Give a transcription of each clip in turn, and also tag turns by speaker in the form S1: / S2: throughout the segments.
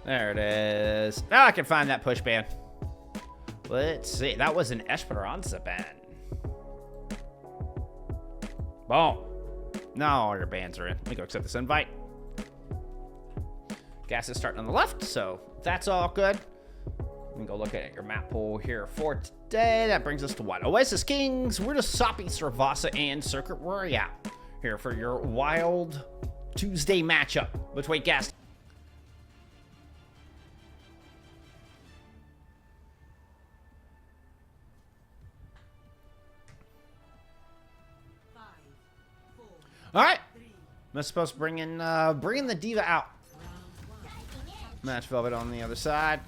S1: There it is. Now I can find that push ban. Let's see. That was an Esperanza ban. Boom. Now all your bans are in. Let me go accept this invite. Gas is starting on the left, so that's all good. Let me go look at your map pool here for today. That brings us to what? Oasis Kings, We're just Soppy, Cervasa, and Circuit Royale here for your wild Tuesday matchup between Gas. All right, I'm supposed to bring in the Diva out. Match Velvet on the other side.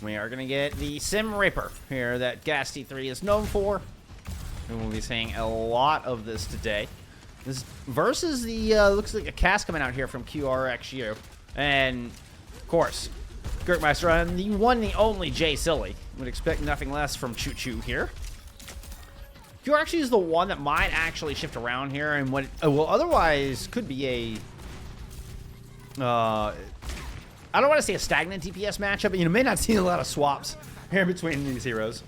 S1: We are gonna get the Sim Ripper here that Gas T3 is known for, and we'll be seeing a lot of this today. This versus the looks like a cast coming out here from QRXU, and of course, Gertmeister and the one, the only Jay Silly. Would expect nothing less from Choo Choo here. QRXU is the one that might actually shift around here, and what well otherwise could be a I don't want to say a stagnant DPS matchup, but you may not see a lot of swaps here between these heroes.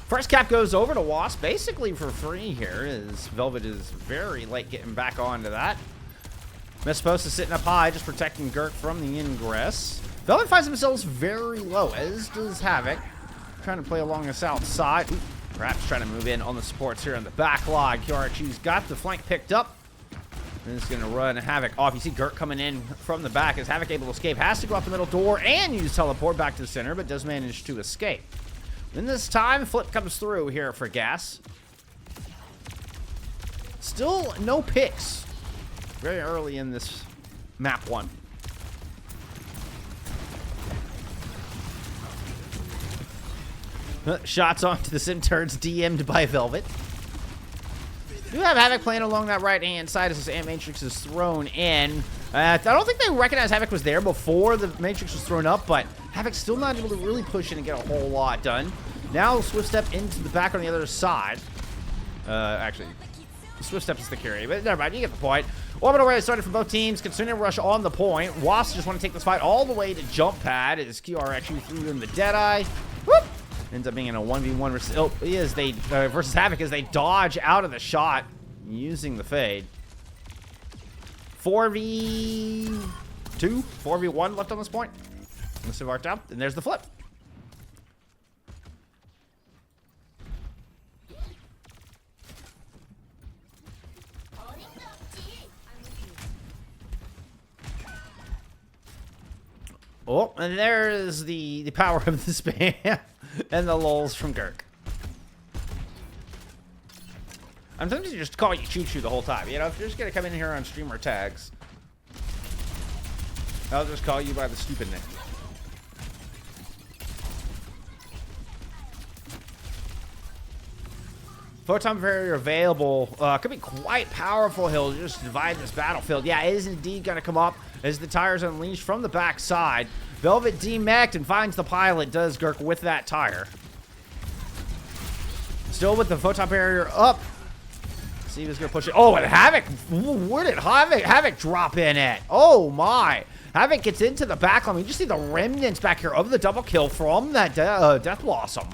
S1: First cap goes over to Wasp, basically for free here, as Velvet is very late getting back onto that. Mesposa sitting up high, just protecting Gurk from the ingress. Velvet finds themselves very low, as does Havoc. Trying to play along the south side. Ooh, perhaps trying to move in on the supports here on the backlog. QRXU's got the flank picked up. And it's going to run Havoc off. You see Gurk coming in from the back. Is Havoc able to escape? Has to go out the middle door and use teleport back to the center, but does manage to escape. Then this time, Flip comes through here for Gas. Still no picks. Very early in this map one. Shots onto the Sim turrets, DM'd by Velvet. Do have Havoc playing along that right-hand side as this Ant Matrix is thrown in. I don't think they recognized Havoc was there before the Matrix was thrown up, but Havoc's still not able to really push in and get a whole lot done. Now Swift Step into the back on the other side. Actually, Swift Step is the carry, but never mind, you get the point. Orbital Ray started from both teams. Concerning Rush on the point. Wasp just want to take this fight all the way to jump pad as QRXU threw in the Deadeye. Whoop! Ends up being in a 1v1 versus Havoc as they dodge out of the shot using the fade. 4v2, 4v1 left on this point. Let's see arced out, and there's the flip. Oh, and there's the power of the spam and the lulls from Gurk. I'm tempted to just call you Choo Choo the whole time. You know, if you're just going to come in here on streamer tags, I'll just call you by the stupid name. Photon Barrier available. Could be quite powerful. He'll just divide this battlefield. Yeah, it is indeed going to come up as the tires unleashed from the backside. Velvet demeched and finds the pilot. Does Gurk with that tire. Still with the Photon Barrier up. See who's going to push it. Oh, and Havoc. Where did Havoc drop in at? Oh, my. Havoc gets into the backline. You just see the remnants back here of the double kill from that Death Blossom.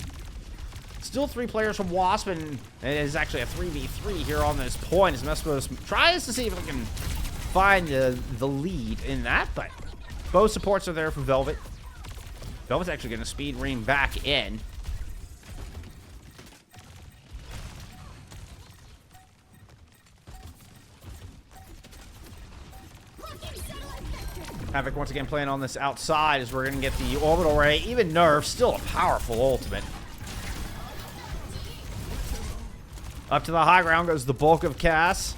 S1: Still 3 players from Wasp, and it is actually a 3v3 here on this point as Mespos tries to see if we can find the lead in that, but both supports are there for Velvet. Velvet's actually going to speed ream back in. Havoc once again playing on this outside as we're going to get the orbital ray, even nerfed, still a powerful ultimate. Up to the high ground goes the bulk of Cass.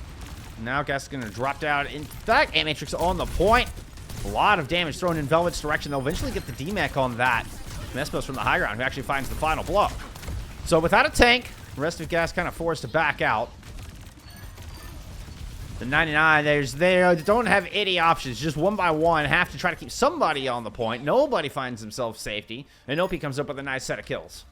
S1: Now Cass is going to drop down. In fact, Ant Matrix on the point. A lot of damage thrown in Velvet's direction. They'll eventually get the DMAC on that. Mespos from the high ground, who actually finds the final blow. So without a tank, the rest of Cass kind of forced to back out. The 99, they don't have any options. Just one by one, have to try to keep somebody on the point. Nobody finds himself safety. And Opie comes up with a nice set of kills.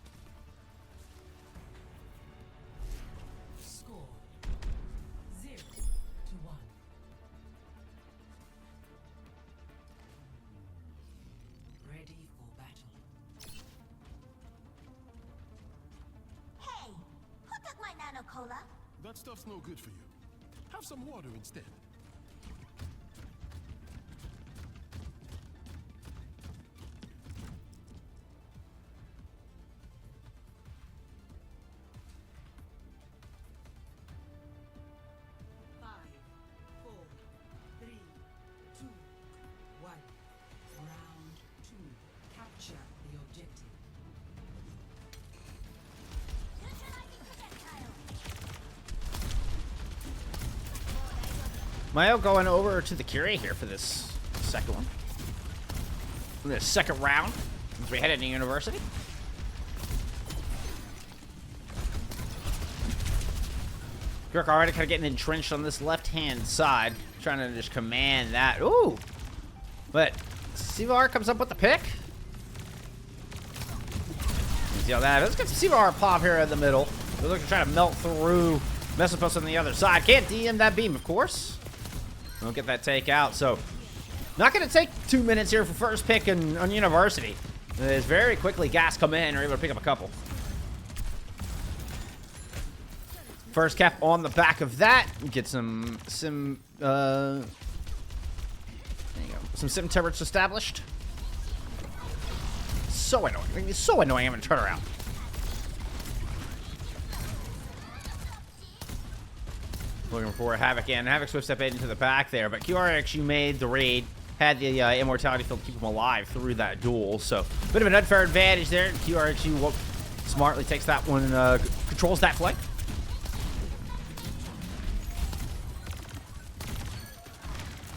S2: That stuff's no good for you. Have some water instead.
S1: Mayo going over to the Curie here for this second one. This second round as we head into University. Kirk already kind of getting entrenched on this left-hand side, trying to just command that. Ooh! But CVR comes up with the pick. See how that is. Let's get some CVR pop here in the middle. They're looking to try to melt through Mesopus on the other side. Can't DM that beam, of course. Don't get that take out. So, not going to take 2 minutes here for first pick on University. As very quickly gas come in, are able to pick up a couple. First cap on the back of that. Get some there you go. Some sim turrets established. So annoying. It's so annoying having to turn around. Looking for Havoc, and Havoc swift step into the back there, but QRX, you made the raid, had the immortality field to keep him alive through that duel, so bit of an unfair advantage there. QRX, you smartly takes that one, controls that flank.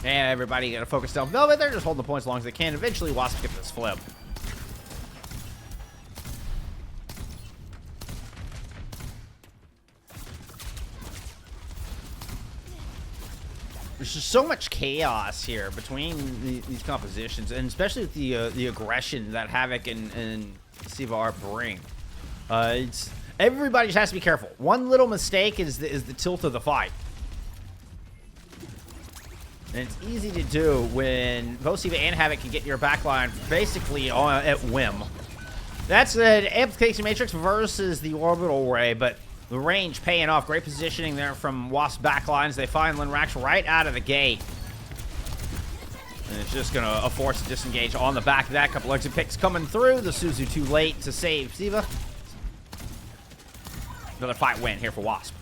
S1: And everybody got to focus down Velvet. They're just holding the points as long as they can. Eventually, Wasp gets this flip. There's just so much chaos here between these compositions, and especially with the aggression that Havoc and CVR bring. Everybody just has to be careful. One little mistake is the tilt of the fight. And it's easy to do when both CVR and Havoc can get your backline basically at whim. That's an amplification matrix versus the orbital ray, but the range paying off. Great positioning there from Wasp backlines. They find Linrax right out of the gate. And it's just going to force a disengage on the back of that. Couple exit picks coming through. The Suzu too late to save Siva. Another fight win here for Wasp.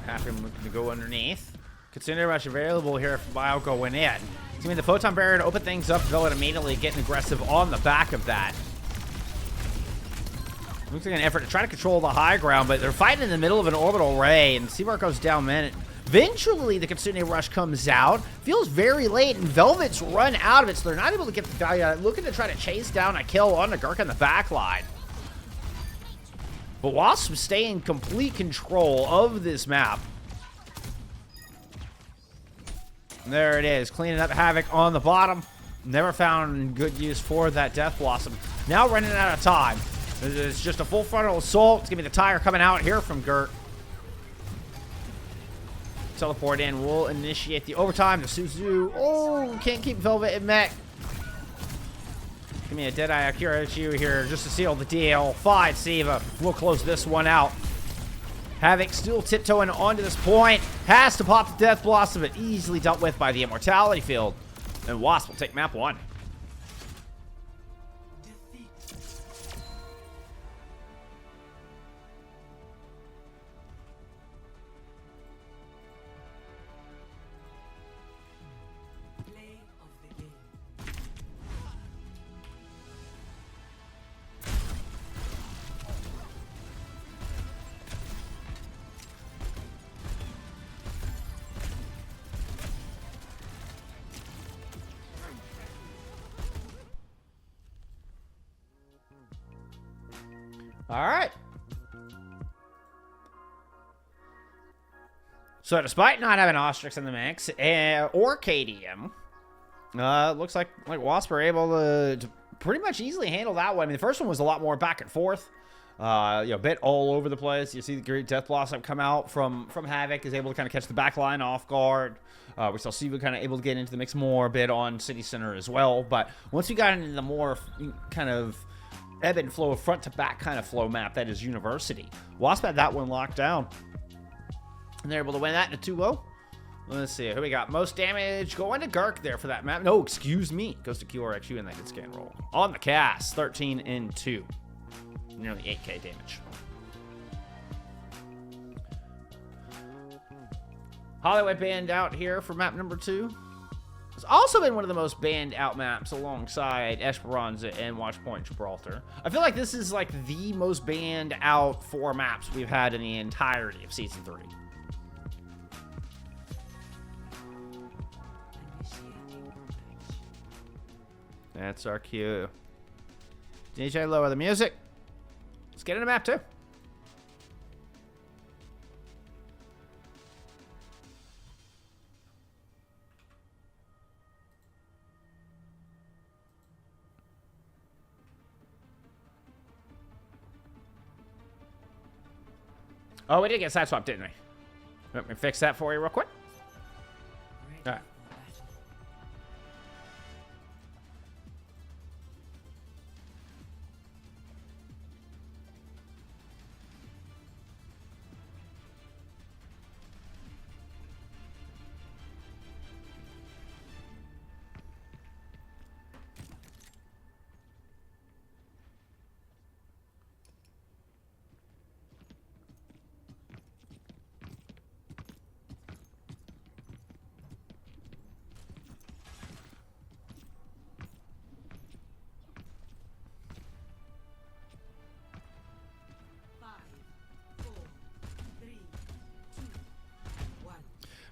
S1: Have him looking to go underneath. Consider rush available here for Bio going in. It's going to be the Photon Barrier to open things up. Velvet immediately getting aggressive on the back of that. Looks like an effort to try to control the high ground, but they're fighting in the middle of an orbital ray, and CVR goes down, man. Eventually, the Kitsune Rush comes out. Feels very late, and Velvet's run out of it, so they're not able to get the guy looking to try to chase down a kill on the Gurk in the back line. But Wasp stay in complete control of this map. And there it is, cleaning up Havoc on the bottom. Never found good use for that Death Blossom. Now running out of time. It's just a full frontal assault. It's going to be the tire coming out here from Gert. Teleport in. We'll initiate the overtime. The Suzu. Oh, can't keep Velvet in mech. Give me a Deadeye Akira Chu here just to seal the deal. 5 Siva. We'll close this one out. Havoc still tiptoeing onto this point. Has to pop the Death Blossom, but easily dealt with by the Immortality Field. And Wasp will take map 1. All right. So despite not having Ostrix in the mix or KDM, looks like Wasp are able to pretty much easily handle that one. I mean, the first one was a lot more back and forth. You know, bit all over the place. You see the great Death Blossom come out from Havoc, is able to kind of catch the back line off guard. We saw Siva kind of able to get into the mix more a bit on City Center as well. But once we got into the more kind of ebb and flow, front to back kind of flow map that is University, Wasp had that one locked down. And they're able to win that in a 2-0. Let's see. Who we got? Most damage going to Gark there for that map. No, excuse me. Goes to QRXU and that good scan roll. On the cast, 13 and 2. Nearly 8k damage. Hollywood banned out here for map number 2. It's also been one of the most banned out maps alongside Esperanza and Watchpoint Gibraltar. I feel like this is like the most banned out 4 maps we've had in the entirety of Season 3. That's our cue. DJ, lower the music. Let's get in a map 2. Oh, we did get side swapped, didn't we? Let me fix that for you real quick. All right.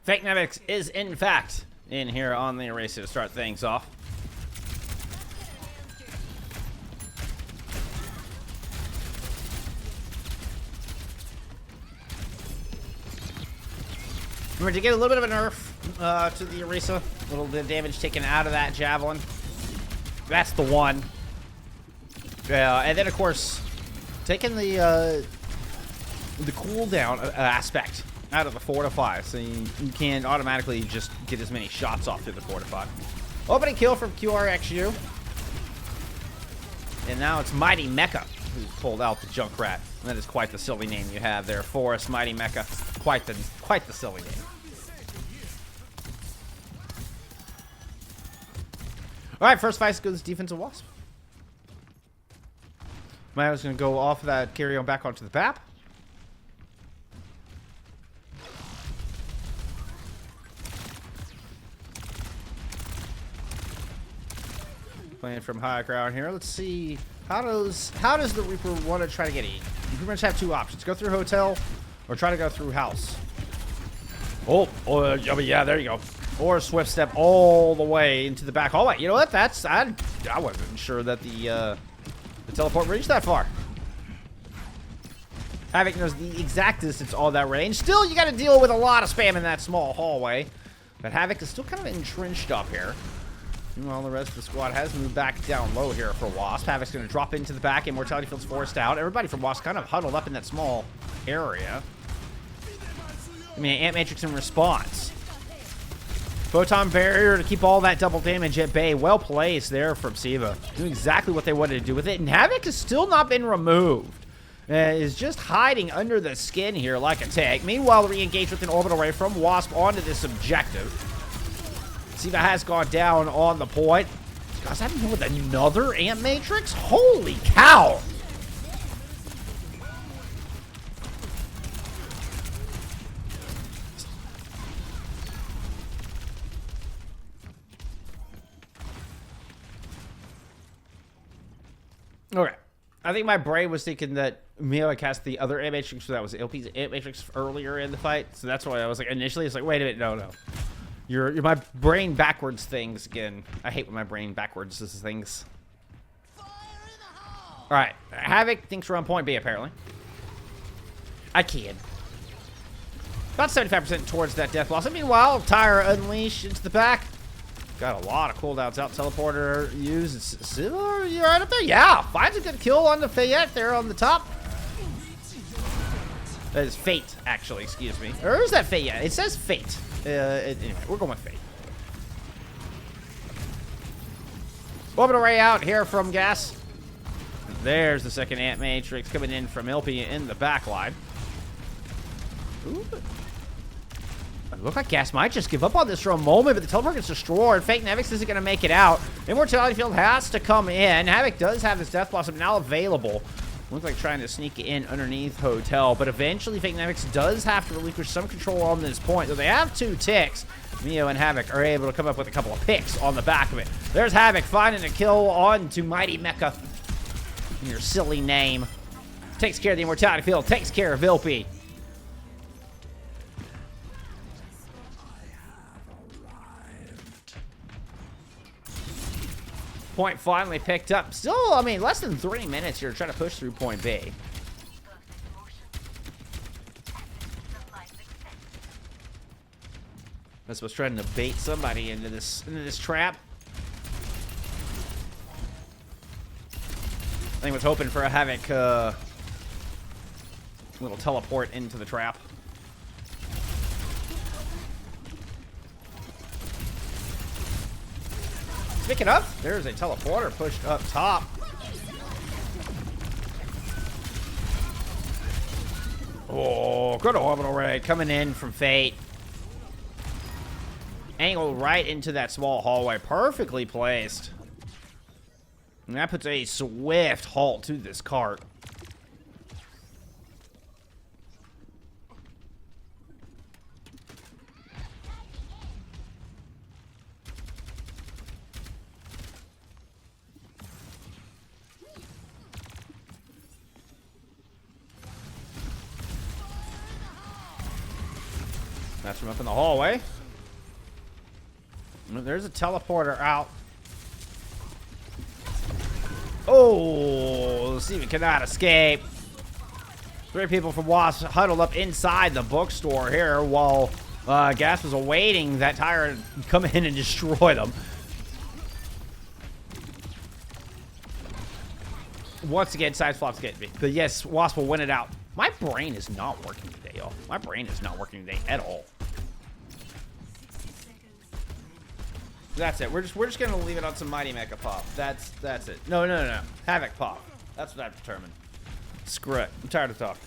S1: Fake Nevix is, in fact, in here on the eraser to start things off. Remember to get a little bit of a nerf to the Orisa. A little bit of damage taken out of that Javelin. That's the one. And then, of course, taking the cooldown aspect out of the Fortify, so you can automatically just get as many shots off through the Fortify. Opening kill from QRXU. And now it's Mighty Mecha who pulled out the Junkrat. That is quite the silly name you have there, Forest Mighty Mecha. Quite the silly name. Alright, first fight goes defensive Wasp. Mayo's gonna go off of that, carry on back onto the map. Playing from high ground here. Let's see, how does the Reaper want to try to get in? You pretty much have 2 options: go through hotel, or try to go through house. Yeah, there you go. Or swift step all the way into the back hallway. You know what? I wasn't sure that the teleport reached that far. Havoc knows the exact distance all that range. Still, you got to deal with a lot of spam in that small hallway. But Havoc is still kind of entrenched up here. Meanwhile, the rest of the squad has moved back down low here for Wasp. Havoc's going to drop into the back. Immortality Field's forced out. Everybody from Wasp kind of huddled up in that small area. I mean, Ant Matrix in response. Photon Barrier to keep all that double damage at bay. Well placed there from Siva. Doing exactly what they wanted to do with it. And Havoc has still not been removed. Is just hiding under the skin here like a tank. Meanwhile, re-engage with an orbital ray from Wasp onto this objective. Siva has gone down on the point. Guys, I'm here with another Ant Matrix? Holy cow! Okay. I think my brain was thinking that Mio cast the other Ant Matrix, so that was LP's Ant Matrix earlier in the fight. So that's why I was like, initially, it's like, wait a minute, no. You're my brain backwards things again. I hate when my brain backwards is things. Alright. Havoc thinks we're on point B, apparently. I kid. About 75% towards that Death Blossom. Meanwhile, Tire Unleashed into the back. Got a lot of cooldowns out. Teleporter used. You're right up there. Yeah. Finds a good kill on the Fayette there on the top. That is Fate, actually, excuse me. Or is that Fate? Yeah, it says Fate. Anyway, we're going with Fate. Orbital Ray out here from Gas. There's the second Ant Matrix coming in from Ilpy in the back line. Ooh. It looks like Gas might just give up on this for a moment, but the teleport gets destroyed. Fake Nevix isn't going to make it out. Immortality Field has to come in. Havoc does have his Death Blossom now available. Looks like trying to sneak in underneath Hotel, but eventually Fake Nevix does have to relinquish some control on this point. Though they have 2 ticks, Mio and Havoc are able to come up with a couple of picks on the back of it. There's Havoc finding a kill on to Mighty Mecha. Your silly name. Takes care of the Immortality Field, takes care of Ilpy. Point finally picked up. Still, I mean, less than 3 minutes here trying to push through point B. This was trying to bait somebody into this trap. I think was hoping for a Havoc little teleport into the trap. Speaking of, there's a teleporter pushed up top. Oh, good orbital ray coming in from Fate. Angle right into that small hallway. Perfectly placed. And that puts a swift halt to this cart. That's from up in the hallway. There's a teleporter out. Oh, Steven cannot escape. 3 people from Wasp huddled up inside the bookstore here while Gas was awaiting that tire to come in and destroy them. Once again, side flops get me. But yes, Wasp will win it out. My brain is not working today, y'all. My brain is not working today at all. That's it. We're just gonna leave it on some Mighty Mecha pop. That's it. No. Havoc pop. That's what I've determined. Screw it. I'm tired of talking.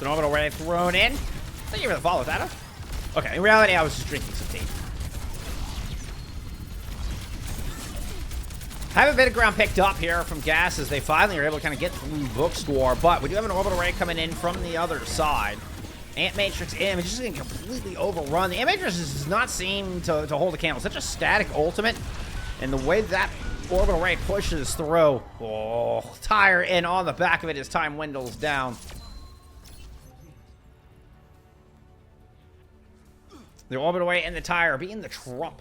S1: An orbital ray thrown in. Thank you for the follow, Thada. Okay, in reality, I was just drinking some tea. Have a bit of ground picked up here from Gas as they finally are able to kind of get through Bookstore, but we do have an orbital ray coming in from the other side. Ant Matrix M is just getting completely overrun. The Ant Matrix does not seem to hold a candle. Such a static ultimate, and the way that orbital ray pushes through. Oh, tire in on the back of it as time dwindles down. The orbital ray and the tire being the trump.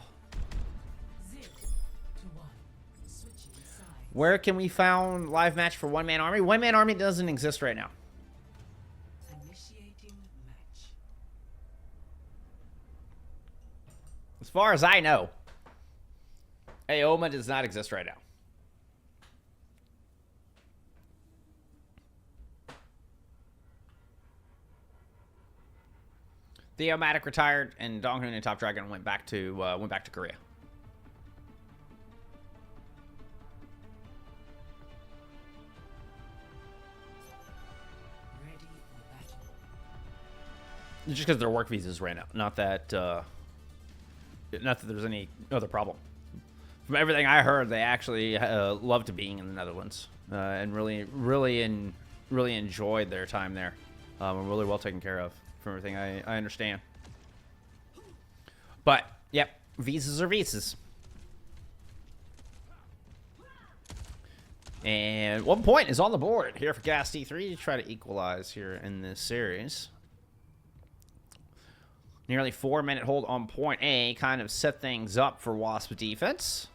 S1: Where can we find live match for One Man Army? One Man Army doesn't exist right now. As far as I know, EMEA does not exist right now. Theomatic retired, and Donghoon and Top Dragon went back to Korea. Just because their work visas ran out. Not that there's any other problem. From everything I heard, they actually loved being in the Netherlands and really enjoyed their time there. Were really well taken care of. From everything I understand. But, yep, visas are visas. And 1 point is on the board here for Gas T3 to try to equalize here in this series. Nearly 4-minute hold on point A kind of set things up for Wasp defense.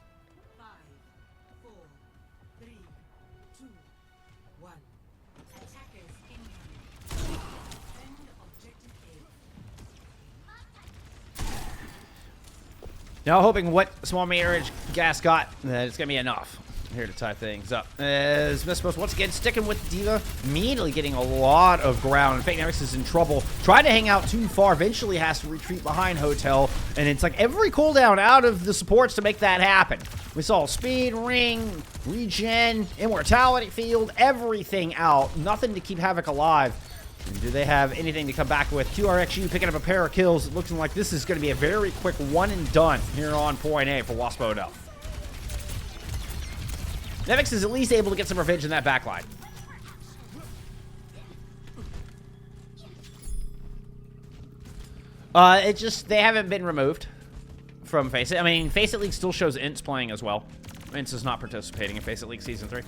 S1: Now hoping what small meterage gas got, that it's going to be enough here to tie things up. As Mespos once again sticking with D.Va, immediately getting a lot of ground. Fake Nemix is in trouble. Trying to hang out too far, eventually has to retreat behind Hotel. And it's like every cooldown out of the supports to make that happen. We saw speed, ring, regen, immortality field, everything out. Nothing to keep Havoc alive. And do they have anything to come back with? QRXU picking up a pair of kills. It looks like this is going to be a very quick one and done here on point A for Wasp Odell. Nevix is at least able to get some revenge in that backline. It just, they haven't been removed from FACEIT. I mean, FACEIT League still shows Ints playing as well. Ints is not participating in FACEIT League Season 3.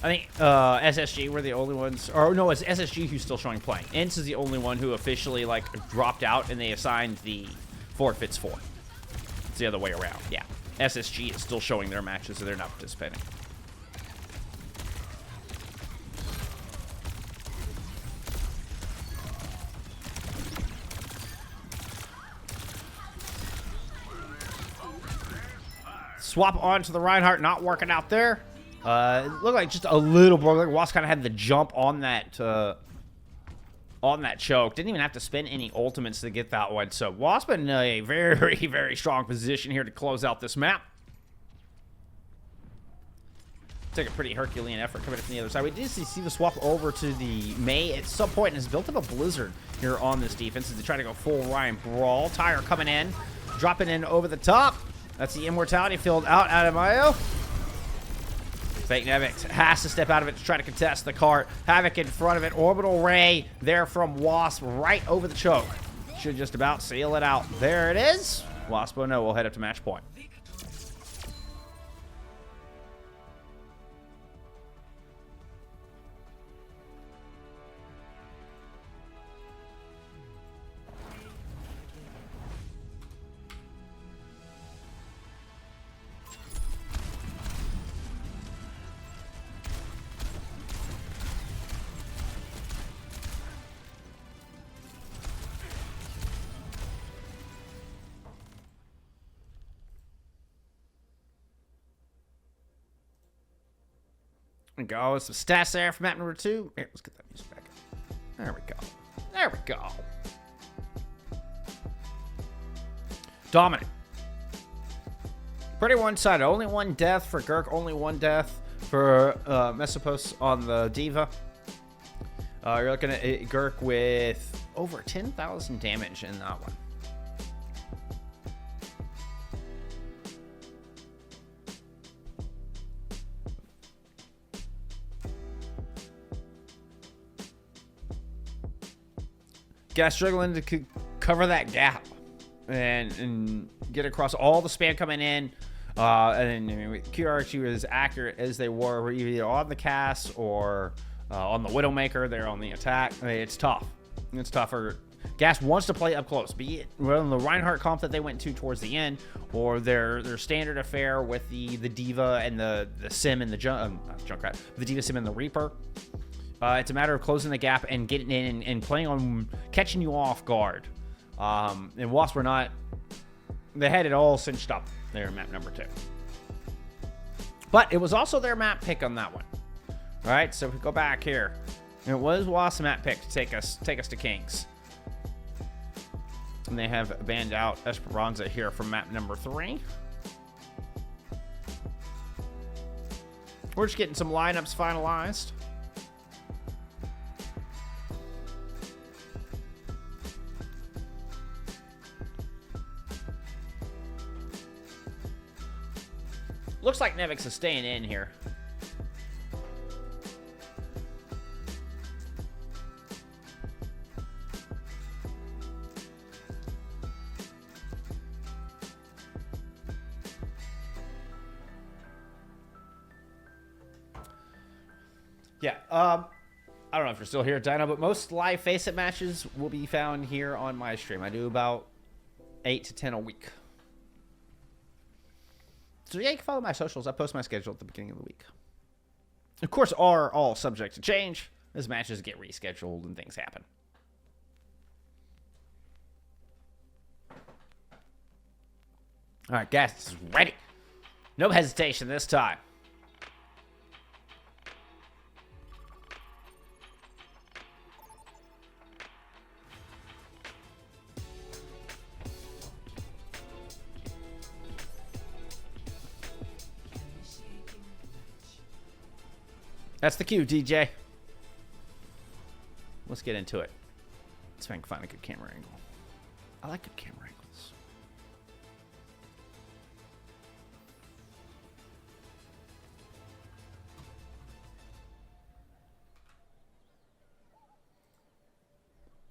S1: I think SSG were the only ones, or no, it's SSG who's still showing playing. Ints is the only one who officially, like, dropped out, and they assigned the forfeits for. It's the other way around, yeah. SSG is still showing their matches, so they're not participating. Swap onto the Reinhardt, not working out there. It looked like just a little bit. Like Wasp kind of had the jump on that choke. Didn't even have to spend any ultimates to get that one. So Wasp in a very, very strong position here to close out this map. Take a pretty Herculean effort coming from the other side. We did see the swap over to the May at some point and has built up a blizzard here on this defense as they try to go full Ryan Brawl. Tyre coming in, dropping in over the top. That's the immortality field out of Mayo. Fake Nevix has to step out of it to try to contest the cart. Havoc in front of it. Orbital Ray there from Wasp right over the choke. Should just about seal it out. There it is. Wasp, no, we'll head up to match point. There we go. Some stats there for map number 2. Here, let's get that music back. There we go. There we go. Dominant. Pretty one-sided. Only one death for Gurk. Only one death for Mesopos on the D.Va. You're looking at Gurk with over 10,000 damage in that one. Guys struggling to cover that gap and get across all the spam coming in. And I mean, QRQ is as accurate as they were either on the cast or on the Widowmaker. They're on the attack. I mean, it's tough. It's tougher. Gas wants to play up close, be it on the Reinhardt comp that they went to towards the end, or their standard affair with the D.Va and the Sim and the Junkrat, the D.Va, Sim, and the Reaper. It's a matter of closing the gap and getting in and playing on catching you off guard. And Wasp were not. They had it all cinched up there in map number 2. But it was also their map pick on that one. All right, so if we go back here, it was Wasp's map pick to take us to Kings. And they have banned out Esperanza here from map number 3. We're just getting some lineups finalized. Looks like Nevix is staying in here. Yeah, I don't know if you're still here, Dino, but most live FACEIT matches will be found here on my stream. I do about 8 to 10 a week. So yeah, you can follow my socials. I post my schedule at the beginning of the week. Of course, are all subject to change as matches get rescheduled and things happen. All right, gas is ready. No hesitation this time. That's the cue, DJ. Let's get into it. Let's see if I can find a good camera angle. I like good camera angles.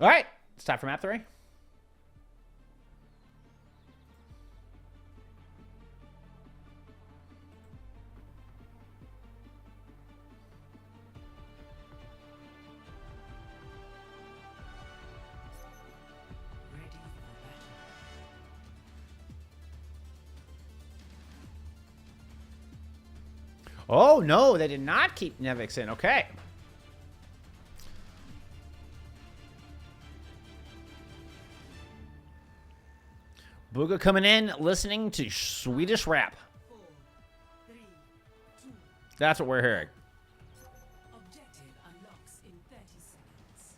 S1: All right, it's time for map 3. Oh, no, they did not keep Nevix in. Okay. Booga coming in, listening to Swedish rap.
S3: 4, 3, 2.
S1: That's what we're hearing.
S3: Objective unlocks in 30 seconds.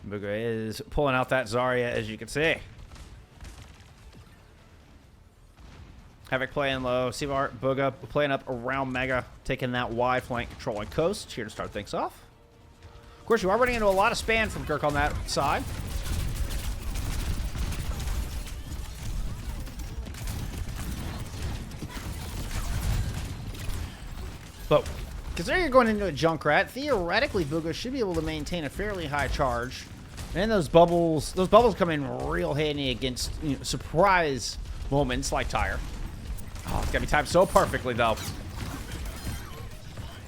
S1: Booga is pulling out that Zarya, as you can see. Havoc playing low. Seavart, Booga playing up around Mega, taking that wide flank, controlling coast. Here to start things off. Of course, you are running into a lot of span from Kirk on that side. But considering you're going into a Junkrat, theoretically, Booga should be able to maintain a fairly high charge. And those bubbles come in real handy against, you know, surprise moments like Tire. Oh, it's got to be timed so perfectly, though.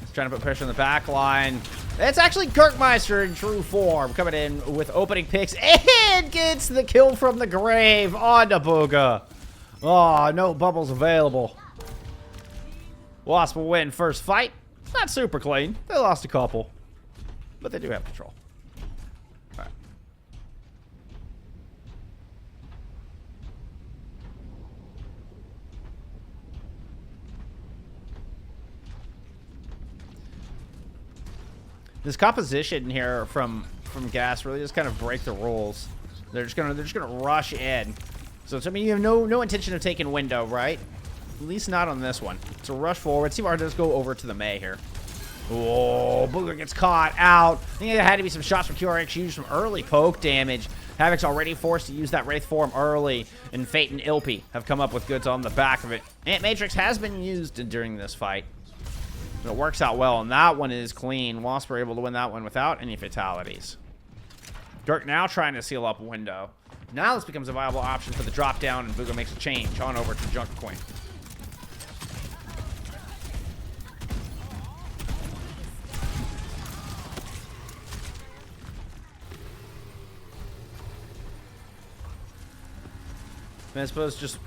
S1: He's trying to put pressure on the back line. It's actually Kirkmeister in true form coming in with opening picks and gets the kill from the grave onto Booga. Oh, no bubbles available. Wasp will win first fight. It's not super clean. They lost a couple, but they do have control. All right. This composition here from Gas really just kind of break the rules. They're just gonna rush in. So I mean, you have no intention of taking window, right? At least not on this one. So rush forward. Seabar does go over to the May here. Oh, Booger gets caught out. I think there had to be some shots from QRX used some early poke damage. Havoc's already forced to use that Wraith form early, and Fate and Ilpy have come up with goods on the back of it. Ant Matrix has been used during this fight. So it works out well, and that one is clean. Wasp are able to win that one without any fatalities. Dirk now trying to seal up window. Now this becomes a viable option for the drop down, and Booga makes a change on over to Junk Queen. I suppose just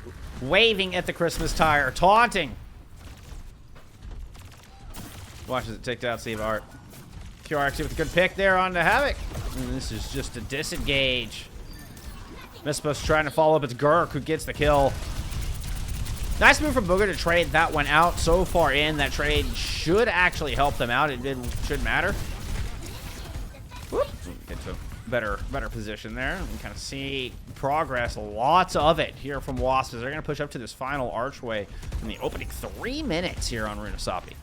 S1: waving at the Christmas tire, taunting. Watches it take out Steve Art. QRX with a good pick there on the Havoc. And this is just a disengage. Mispos trying to follow up. It's Gurk who gets the kill. Nice move from Booger to trade that one out. So far in, that trade should actually help them out. It should matter. Whoop. Get to a better position there. You can kind of see progress. Lots of it here from Wasp as they're going to push up to this final archway in the opening 3 minutes here on Runasapi.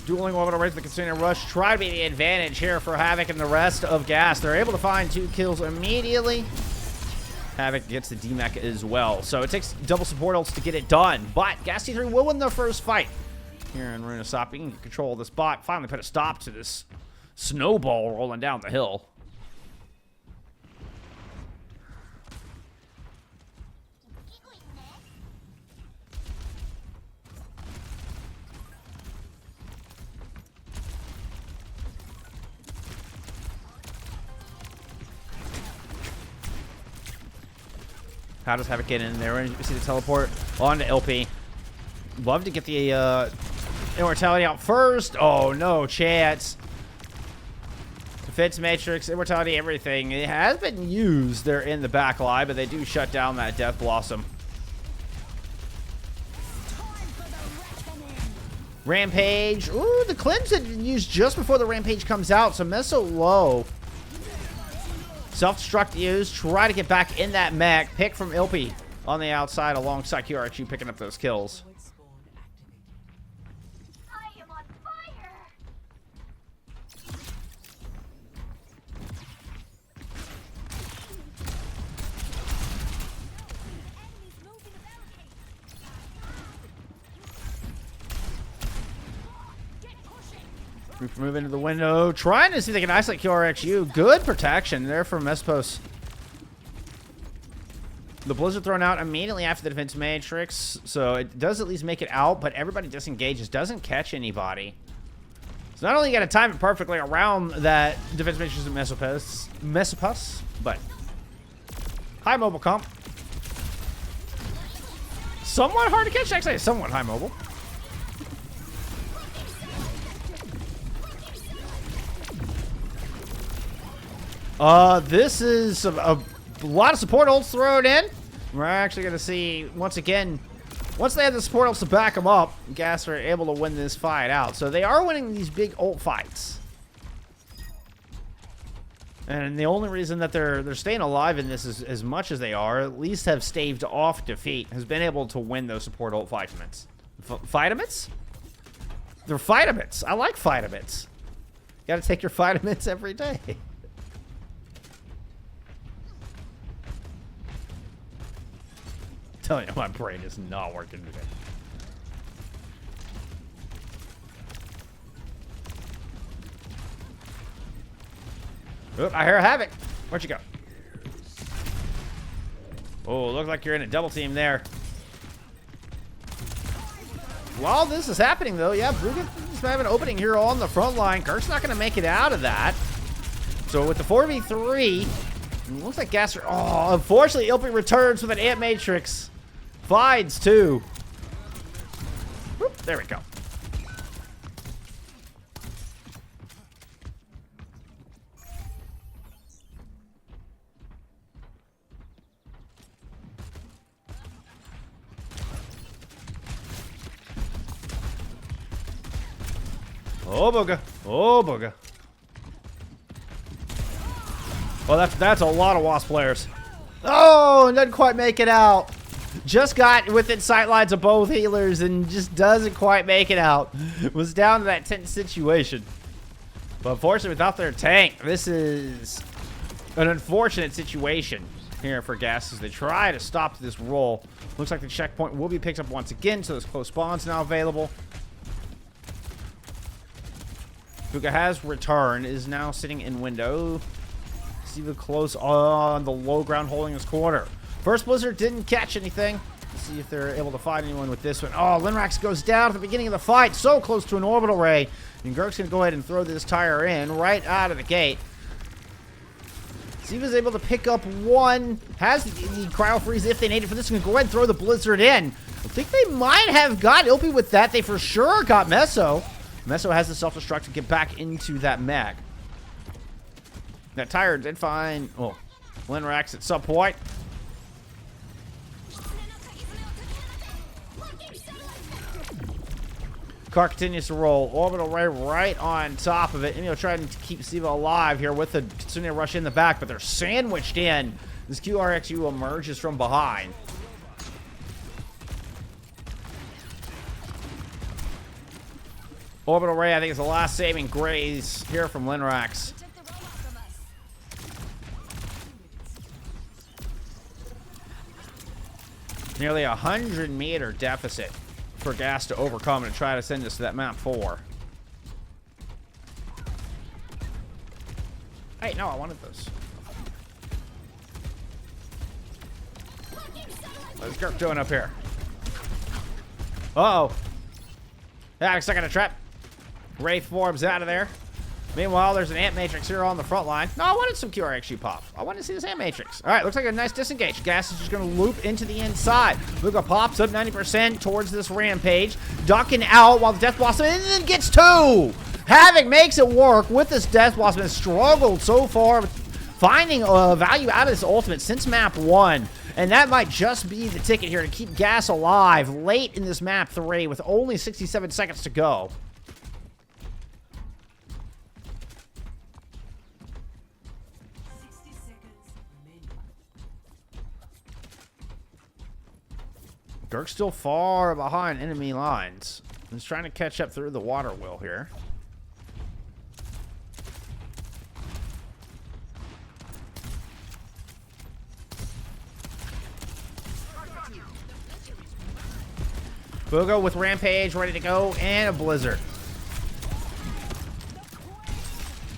S1: Dueling orbital race the Casino Rush. Try to be the advantage here for Havoc and the rest of Gas. They're able to find 2 kills immediately. Havoc gets the DMAC as well. So it takes double support ults to get it done. But Gas T3 will win the first fight. Here in Runasapi, you can control this bot. Finally put a stop to this snowball rolling down the hill. How does Havoc get in there? You see the teleport onto LP. Love to get the immortality out first. Oh, no chance. Defense Matrix, immortality, everything. It has been used there in the back line, but they do shut down that Death Blossom. Rampage. Ooh, the cleanse had been used just before the Rampage comes out, so Meso low. Self-destruct used. Try to get back in that mech. Pick from Ilpy on the outside alongside QRXU picking up those kills.
S4: I am on fire. Enemies moving about. Get pushing.
S1: Move into the window. Trying to see if they can isolate QRXU. Good protection there from Mespos. The Blizzard thrown out immediately after the Defense Matrix, so it does at least make it out, but everybody disengages, doesn't catch anybody. So not only you got to time it perfectly around that Defense Matrix and Mesopus, but high mobile comp. Somewhat hard to catch, actually, somewhat high mobile. This is a lot of support ults thrown in. We're actually going to see, once again, once they have the support ults to back them up, Gas are able to win this fight out. So they are winning these big ult fights. And the only reason that they're staying alive in this is, as much as they are, at least have staved off defeat, has been able to win those support ult fights. Fightaments? They're fightaments. I like fightaments. You got to take your fightaments every day. Telling you, my brain is not working today. Oop, I hear Havoc. Where'd you go? Oh, looks like you're in a double team there. While this is happening, though, yeah, Brugge is having an opening here on the front line. Kirk's not going to make it out of that. So with the 4v3, it looks like Gasser. Oh, unfortunately, Ilpy returns with an Ant Matrix. Fides, too. Whoop, there we go. Oh, booga. Oh, booga. Well, that's a lot of Wasp players. Oh, doesn't quite make it out. Just got within sight lines of both healers and just doesn't quite make it out. Was down to that tense situation. But unfortunately, without their tank, this is an unfortunate situation here for Gas as they try to stop this roll. Looks like the checkpoint will be picked up once again, so those close spawns now available. Fuka has returned, is now sitting in window. Siva close on the low ground holding his corner. First Blizzard didn't catch anything. Let's see if they're able to find anyone with this one. Oh, Linrax goes down at the beginning of the fight. So close to an orbital ray. And Gurk's going to go ahead and throw this tire in right out of the gate. Siva's able to pick up one. Has the cryo freeze if they need it for this. Going to go ahead and throw the Blizzard in. I think they might have got Ilpy with that. They for sure got Meso. Meso has the self-destruct to get back into that mech. That tire did find... Oh, Linrax at some point. Car continues to roll. Orbital ray right on top of it. And trying to keep Siva alive here with the Kitsune rush in the back, but they're sandwiched in. This QRXU emerges from behind. Orbital ray, I think, is the last saving grace here from Linrax. Nearly 100-meter deficit for Gas to overcome and try to send us to that map 4. Hey, no, I wanted this. What's Gurk doing up here? Uh-oh. Yeah, stuck in a trap. Wraith Forbes out of there. Meanwhile, there's an Ant Matrix here on the front line. No, I wanted some QRXU pop. I wanted to see this Ant Matrix. All right, looks like a nice disengage. Gas is just going to loop into the inside. Luca pops up 90% towards this Rampage, ducking out while the Death Blossom and then gets 2. Havoc makes it work with this Death Blossom. Has struggled so far with finding value out of this ultimate since map 1. And that might just be the ticket here to keep Gas alive late in this map 3 with only 67 seconds to go. Gurk's still far behind enemy lines. He's trying to catch up through the water wheel here. Boogo with Rampage ready to go and a Blizzard.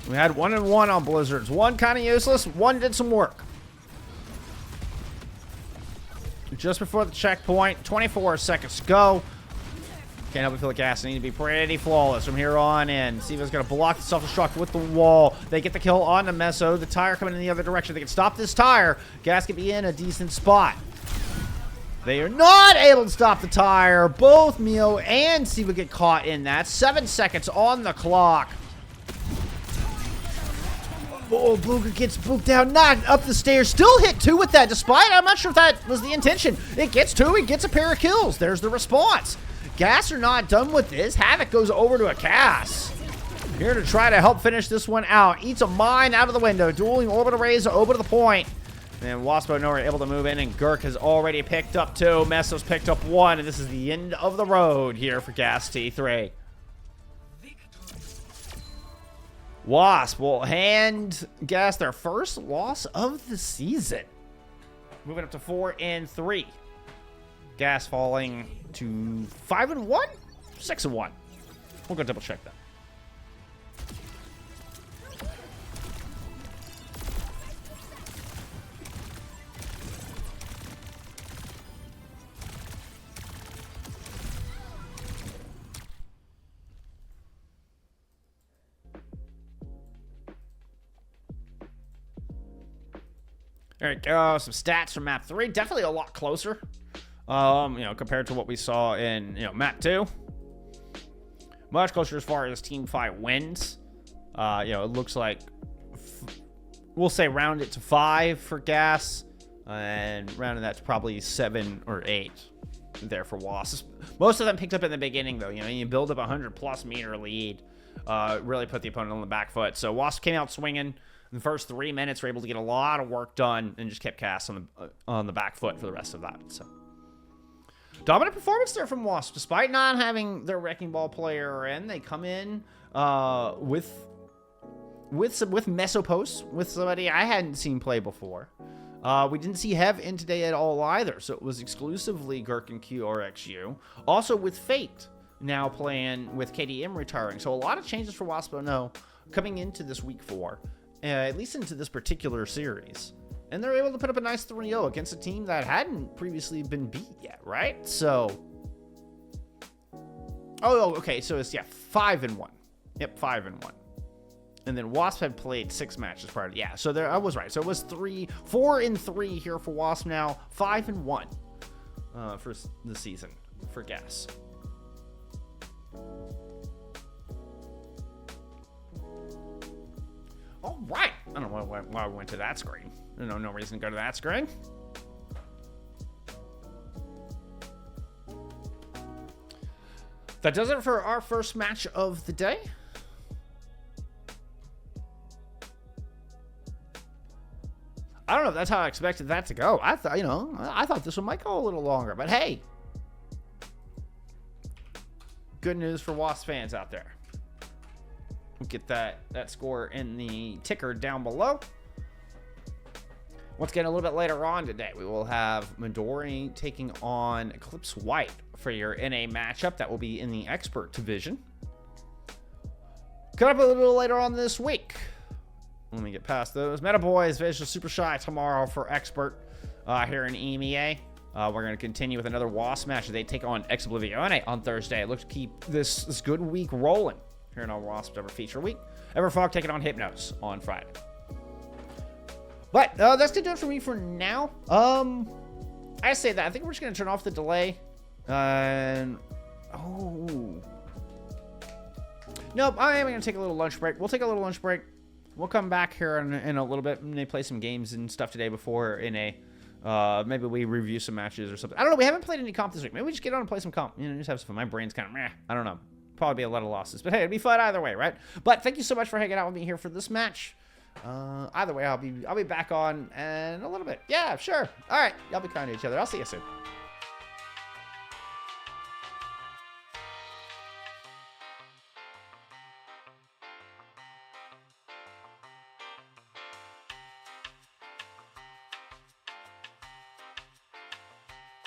S1: We had 1 and 1 on Blizzards. One kind of useless, one did some work. Just before the checkpoint, 24 seconds to go. Can't help but feel like Gas need to be pretty flawless from here on in. Siva's going to block the self-destruct with the wall. They get the kill on the Meso. The tire coming in the other direction. They can stop this tire. Gas can be in a decent spot. They are not able to stop the tire. Both Mio and Siva get caught in that. 7 seconds on the clock. Oh, Bluga gets booped down, knocked up the stairs. Still hit 2 with that, despite, I'm not sure if that was the intention. It gets 2, it gets a pair of kills. There's the response. Gas are not done with this. Havoc goes over to a Cass. Here to try to help finish this one out. Eats a mine out of the window. Dueling orbital rays over to the point. And Wasp and Nora able to move in, and Gurk has already picked up 2. Meso's picked up 1, and this is the end of the road here for Gas T3. Wasp will hand Gas their first loss of the season. Moving up to 4 and 3. Gas falling to 5 and 1? 6 and 1. We'll go double check that. There we go. Some stats from map 3. Definitely a lot closer, compared to what we saw in, map 2. Much closer as far as team fight wins. It looks like we'll say round it to 5 for Gas, and rounding that to probably 7 or 8 there for Wasp. Most of them picked up in the beginning, though. You build up a 100+ meter lead, really put the opponent on the back foot. So Wasp came out swinging. In the first 3 minutes, were able to get a lot of work done and just kept Cass on the back foot for the rest of that. So dominant performance there from Wasp, despite not having their Wrecking Ball player in. They come in with Mesopos, with somebody I hadn't seen play before. We didn't see Hev in today at all either, so it was exclusively Gurk and QRXU. Also with Fate now playing with KDM retiring, so a lot of changes for Wasp No coming into this week 4. At least into this particular series. And they're able to put up a nice 3-0 against a team that hadn't previously been beat yet, right? So... Oh, okay, so it's, 5 and 1. Yep, 5 and 1. And then Wasp had played 6 matches prior to... Yeah, so I was right. So it was 4 and 3 here for Wasp now. 5 and 1 for the season for Gas. All right. I don't know why we went to that screen. No reason to go to that screen. That does it for our first match of the day. I don't know if that's how I expected that to go. I thought this one might go a little longer, but hey. Good news for Wasp fans out there. We'll get that score in the ticker down below. Once again, a little bit later on today, we will have Midori taking on Eclipse White for your NA matchup. That will be in the Expert division. Coming up a little later on this week. Let me get past those. Meta Boys Visual Super Shy tomorrow for Expert here in EMEA. We're going to continue with another Wasp match. They take on Ex Oblivione on Thursday. Look to keep this good week rolling here in our Wasp Ever Feature Week. Everfog taking on Hypnos on Friday. But that's gonna do it for me for now. I say that I think we're just gonna turn off the delay. Nope, I am gonna take a little lunch break. We'll take a little lunch break. We'll come back here in a little bit and maybe play some games and stuff today before in a maybe we review some matches or something. I don't know. We haven't played any comp this week. Maybe we just get on and play some comp. You know, just have some fun. My brain's kind of meh. I don't know. Probably be a lot of losses, but hey, it'd be fun either way, right? But thank you so much for hanging out with me here for this match. Either way, I'll be back on in a little bit. Yeah, sure. All right, y'all be kind to each other. I'll see you soon.